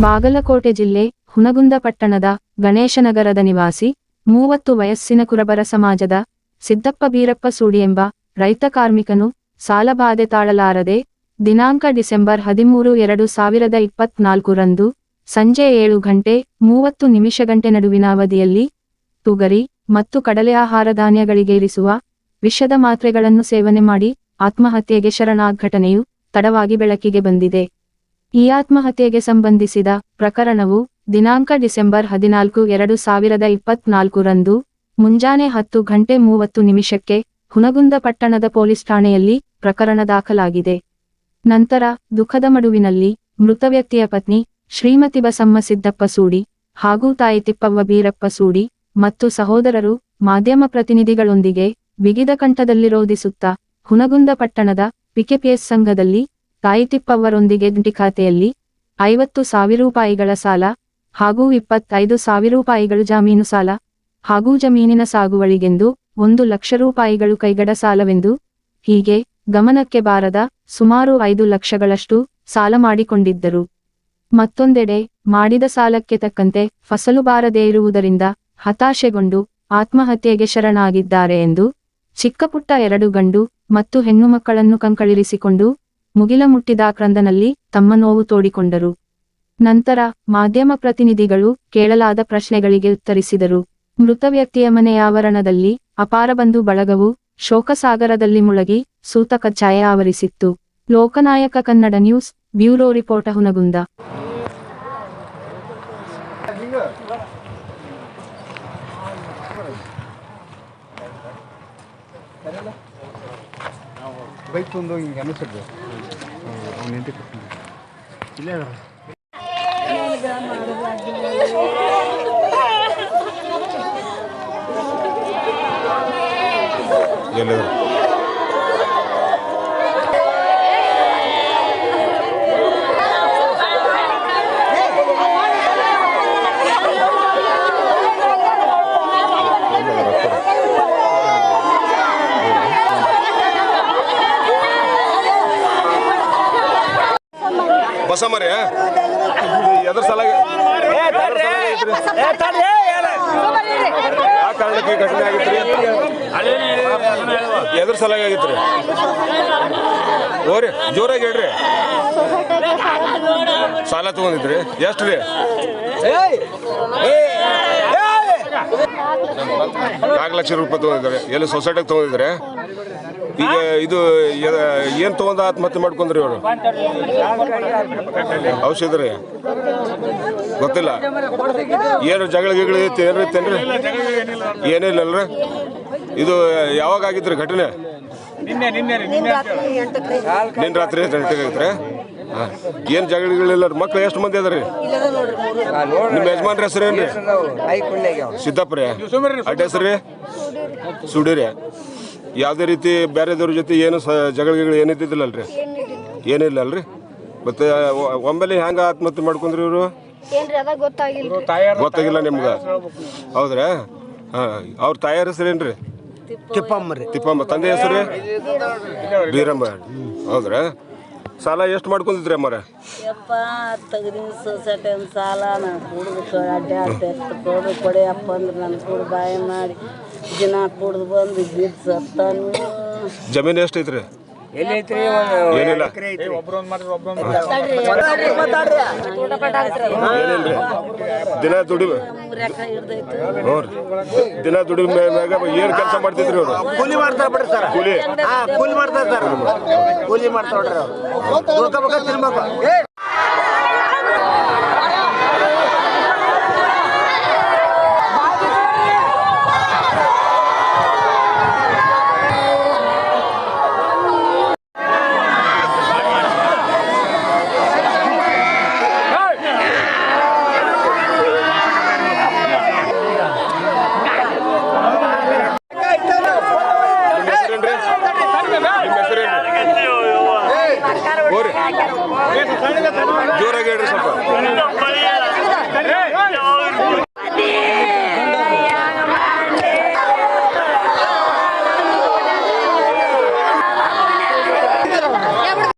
ಬಾಗಲಕೋಟೆ ಜಿಲ್ಲೆ ಹುನಗುಂದ ಪಟ್ಟಣದ ಗಣೇಶನಗರದ ನಿವಾಸಿ 30 ವಯಸ್ಸಿನ ಕುರಬರ ಸಮಾಜದ ಸಿದ್ದಪ್ಪ ಬೀರಪ್ಪ ಸೂಡಿ ಎಂಬ ರೈತ ಕಾರ್ಮಿಕನು ಸಾಲಬಾಧೆ ತಾಳಲಾರದೆ ದಿನಾಂಕ ಡಿಸೆಂಬರ್ 13, 2024 ರಂದು ಸಂಜೆ 7:30 ನಡುವಿನ ಅವಧಿಯಲ್ಲಿ ತುಗರಿ ಮತ್ತು ಕಡಲೆ ಆಹಾರ ಧಾನ್ಯಗಳಿಗೆ ಇರಿಸುವ ವಿಷದ ಮಾತ್ರೆಗಳನ್ನು ಸೇವನೆ ಮಾಡಿ ಆತ್ಮಹತ್ಯೆಗೆ ಶರಣಾದ ಘಟನೆಯು ತಡವಾಗಿ ಬೆಳಕಿಗೆ ಬಂದಿದೆ. ಈ ಆತ್ಮಹತ್ಯೆಗೆ ಸಂಬಂಧಿಸಿದ ಪ್ರಕರಣವು ದಿನಾಂಕ ಡಿಸೆಂಬರ್ 14, 2024 ರಂದು ಮುಂಜಾನೆ 10:30 ಹುನಗುಂದ ಪಟ್ಟಣದ ಪೊಲೀಸ್ ಠಾಣೆಯಲ್ಲಿ ಪ್ರಕರಣ ದಾಖಲಾಗಿದೆ. ನಂತರ ದುಃಖದ ಮಡುವಿನಲ್ಲಿ ಮೃತ ವ್ಯಕ್ತಿಯ ಪತ್ನಿ ಶ್ರೀಮತಿ ಬಸಮ್ಮ ಸಿದ್ದಪ್ಪ ಸೂಡಿ ಹಾಗೂ ತಾಯಿ ತಿಪ್ಪವ್ವ ಬೀರಪ್ಪ ಸೂಡಿ ಮತ್ತು ಸಹೋದರರು ಮಾಧ್ಯಮ ಪ್ರತಿನಿಧಿಗಳೊಂದಿಗೆ ಬಿಗಿದ ಕಂಠದಲ್ಲಿ ರೋಧಿಸುತ್ತಾ ಹುನಗುಂದ ಪಟ್ಟಣದ ಪಿಕೆಪಿಎಸ್ ಸಂಘದಲ್ಲಿ ತಾಯಿ ತಿಪ್ಪವ್ವರೊಂದಿಗೆ ಖಾತೆಯಲ್ಲಿ 50,000 ರೂಪಾಯಿಗಳ ಸಾಲ ಹಾಗೂ 25,000 ರೂಪಾಯಿಗಳು ಜಾಮೀನು ಸಾಲ ಹಾಗೂ ಜಮೀನಿನ ಸಾಗುವಳಿಗೆಂದು 1 ಲಕ್ಷ ರೂಪಾಯಿಗಳು ಕೈಗಡ ಸಾಲವೆಂದು ಹೀಗೆ ಗಮನಕ್ಕೆ ಬಾರದ ಸುಮಾರು 5 ಲಕ್ಷಗಳಷ್ಟು ಸಾಲ ಮಾಡಿಕೊಂಡಿದ್ದರು. ಮತ್ತೊಂದೆಡೆ ಮಾಡಿದ ಸಾಲಕ್ಕೆ ತಕ್ಕಂತೆ ಫಸಲು ಬಾರದೇ ಇರುವುದರಿಂದ ಹತಾಶೆಗೊಂಡು ಆತ್ಮಹತ್ಯೆಗೆ ಶರಣಾಗಿದ್ದಾರೆ ಎಂದು ಚಿಕ್ಕಪುಟ್ಟ 2 ಗಂಡು ಮತ್ತು ಹೆಣ್ಣು ಮಕ್ಕಳನ್ನು ಕಂಕಳಿರಿಸಿಕೊಂಡು ಮುಗಿಲ ಮುಟ್ಟಿದ ಕ್ರಂದನಲ್ಲಿ ತಮ್ಮ ನೋವು ತೋಡಿಕೊಂಡರು. ನಂತರ ಮಾಧ್ಯಮ ಪ್ರತಿನಿಧಿಗಳು ಕೇಳಲಾದ ಪ್ರಶ್ನೆಗಳಿಗೆ ಉತ್ತರಿಸಿದರು. ಮೃತ ವ್ಯಕ್ತಿಯ ಮನೆಯ ಆವರಣದಲ್ಲಿ ಅಪಾರ ಬಂಧು ಬಳಗವು ಶೋಕಸಾಗರದಲ್ಲಿ ಮುಳುಗಿ ಸೂತಕ ಛಾಯೆ ಆವರಿಸಿತ್ತು. Loknayak Kannada news bureau report Hungund. Bike ತಂದು ಹಿಂಗೆ ಅನಿಸಿದ್ರು ಅವ್ನು ನಿಂತು ಇಲ್ಲೇ ಬಸಮ್ಮರಿ ಎದ್ರ ಸಲ ಆ ಕಾರಣಕ್ಕೆ ಘಟನೆ ಆಗಿತ್ರಿ? ಎದ್ರ ಸಲ ಆಗಿತ್ರಿ? ಓರಿ ಜೋರಾಗಿ ಹೇಳ್ರಿ. ಸಾಲ ತಗೊಂಡಿದ್ರಿ? ಎಷ್ಟು ರೀ? 4 ಲಕ್ಷ ರೂಪಾಯಿ ತಗೊಂಡಿದ್ದಾರೆ. ಎಲ್ಲಿ ಸೊಸೈಟಿಗೆ ತಗೊಂಡಿದ್ರೆ? ಈಗ ಇದು ಏನು ತಗೊಂಡು ಆತ್ಮಹತ್ಯೆ ಮಾಡ್ಕೊಂಡ್ರಿ ಅವರು? ಔಷಧ ರೀ? ಗೊತ್ತಿಲ್ಲ. ಏನು ಜಗಳ ಗಿಗಳ ಐತಿ ಏನಿರ್ತೇನ್ರಿ? ಏನಿಲ್ಲಲ್ರಿ? ಇದು ಯಾವಾಗ ಆಗಿದ್ರಿ ಘಟನೆ? ನಿನ್ನ ರಾತ್ರಿ 8 ಗಂಟೆಗೆ ಆಗಿತ್ರಿ? ಹಾಂ. ಏನು ಜಗಳಿಗಳಿಲ್ಲ? ಮಕ್ಳು ಎಷ್ಟು ಮಂದಿ ಅದ ರೀ? ನಿಮ್ಮ ಯಜಮಾನ್ರ ಹೆಸರು ಏನ್ರಿ? ಸಿದ್ದಪ್ಪ ರೀ. ಅಡ್ಡ ಹೆಸರು ರೀ? ಸುಡೀರಿ. ಯಾವುದೇ ರೀತಿ ಬೇರೆದವ್ರ ಜೊತೆ ಏನು ಜಗಳಿಗಳು ಏನಿದ್ದಿಲ್ಲಲ್ರಿ? ಏನಿಲ್ಲ ಅಲ್ರಿ? ಮತ್ತೆ ಒಮ್ಮೆಲೆ ಹೆಂಗೆ ಆತ್ಮಹತ್ಯೆ ಮಾಡ್ಕೊಂಡ್ರಿ ಇವರು? ಗೊತ್ತಾಗಿಲ್ಲ ನಿಮ್ಗೆ? ಹೌದ್ರಾ? ಹಾಂ. ಅವ್ರ ತಾಯಿಯರ ಹೆಸರು ಏನ್ರಿ? ತಿಪ್ಪಮ್ಮ. ತಂದೆ ಹೆಸರು? ಬೀರಮ್ಮ. ಹೌದ್ರಾ? ಸಾಲ ಎಷ್ಟು ಮಾಡ್ಕೊಂಡಿದ್ರಿ ಅಮ್ಮರ? ಸೊಸೈಟಿ ಸಾಲ ಹುಡುಗ ಅಡ್ಡಾಡ್ತಾ ಕೊಡೆಯಪ್ಪ ಅಂದ್ರೆ ನನ್ನ ಕೂಡ ಬಾಯಿ ಮಾಡಿ ದಿನ ಕುಡ್ದು ಬಂದು ಬಿದ್ದು ಸತ್ತಾನು. ಜಮೀನು ಎಷ್ಟು ಐತ್ರಿ? ಏನಿಲ್ಲ. ಏನಿಲ್ರಿ? ದಿನ ದುಡಿ ದಿನ ದುಡಿ ಮ್ಯಾಗ ಏನ್ ಕೆಲಸ ಮಾಡ್ತಿದ್ರಿ ಅವ್ರು? ಕೂಲಿ ಮಾಡ್ತಾರೆ ಬಿಡ್ರಿ ಸರ್. ಕೂಲಿ ಮಾಡ್ತಾರೆ ಸರ್. ಕೂಲಿ ಮಾಡ್ತಾರೆ ನೋಡ್ರಿ ಅವ್ರು.